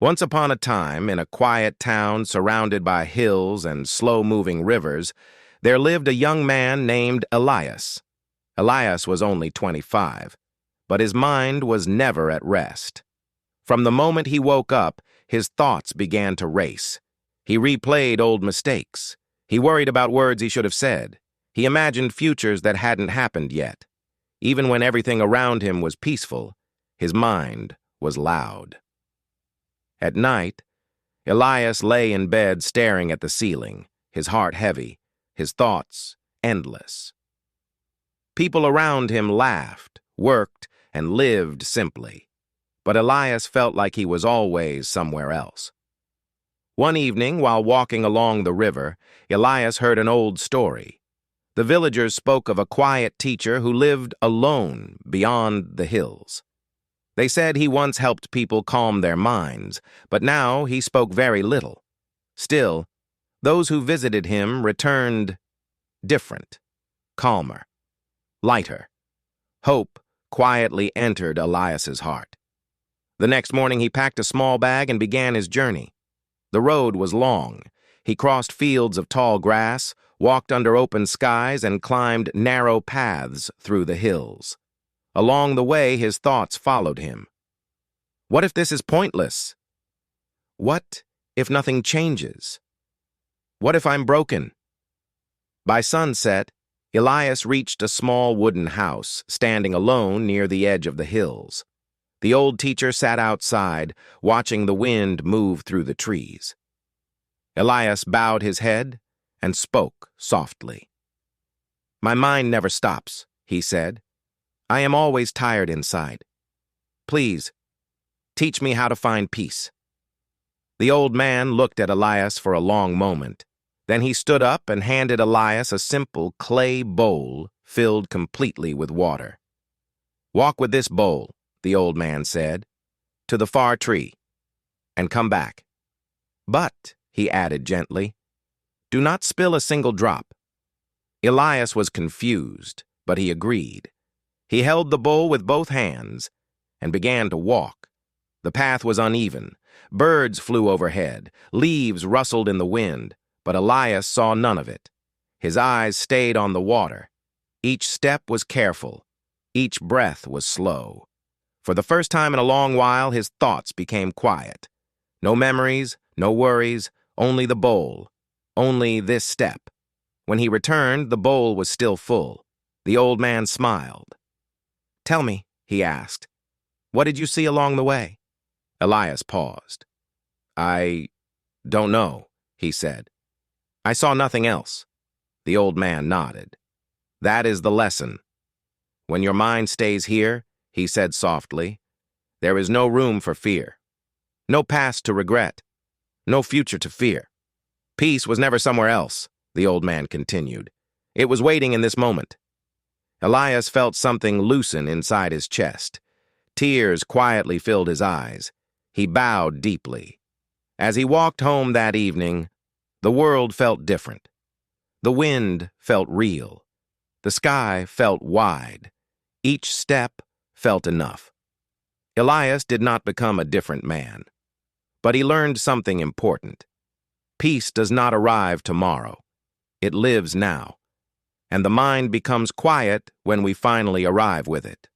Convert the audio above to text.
Once upon a time, in a quiet town surrounded by hills and slow-moving rivers, there lived a young man named Elias. Elias was only 25, but his mind was never at rest. From the moment he woke up, his thoughts began to race. He replayed old mistakes. He worried about words he should have said. He imagined futures that hadn't happened yet. Even when everything around him was peaceful, his mind was loud. At night, Elias lay in bed staring at the ceiling, his heart heavy, his thoughts endless. People around him laughed, worked, and lived simply, but Elias felt like he was always somewhere else. One evening, while walking along the river, Elias heard an old story. The villagers spoke of a quiet teacher who lived alone beyond the hills. They said he once helped people calm their minds, but now he spoke very little. Still, those who visited him returned different, calmer, lighter. Hope quietly entered Elias's heart. The next morning he packed a small bag and began his journey. The road was long. He crossed fields of tall grass, walked under open skies, and climbed narrow paths through the hills. Along the way, his thoughts followed him. What if this is pointless? What if nothing changes? What if I'm broken? By sunset, Elias reached a small wooden house, standing alone near the edge of the hills. The old teacher sat outside, watching the wind move through the trees. Elias bowed his head and spoke softly. "My mind never stops," he said. "I am always tired inside. Please, teach me how to find peace." The old man looked at Elias for a long moment. Then he stood up and handed Elias a simple clay bowl filled completely with water. "Walk with this bowl," the old man said, "to the far tree, and come back. But," he added gently, "do not spill a single drop." Elias was confused, but he agreed. He held the bowl with both hands and began to walk. The path was uneven. Birds flew overhead. Leaves rustled in the wind, but Elias saw none of it. His eyes stayed on the water. Each step was careful. Each breath was slow. For the first time in a long while, his thoughts became quiet. No memories, no worries, only the bowl, only this step. When he returned, the bowl was still full. The old man smiled. "Tell me," he asked, "what did you see along the way?" Elias paused. "I don't know," he said. "I saw nothing else." The old man nodded. "That is the lesson. When your mind stays here," he said softly, "there is no room for fear. No past to regret. No future to fear. Peace was never somewhere else," the old man continued. "It was waiting in this moment." Elias felt something loosen inside his chest. Tears quietly filled his eyes. He bowed deeply. As he walked home that evening, the world felt different. The wind felt real. The sky felt wide. Each step felt enough. Elias did not become a different man, but he learned something important. Peace does not arrive tomorrow. It lives now. And the mind becomes quiet when we finally arrive with it.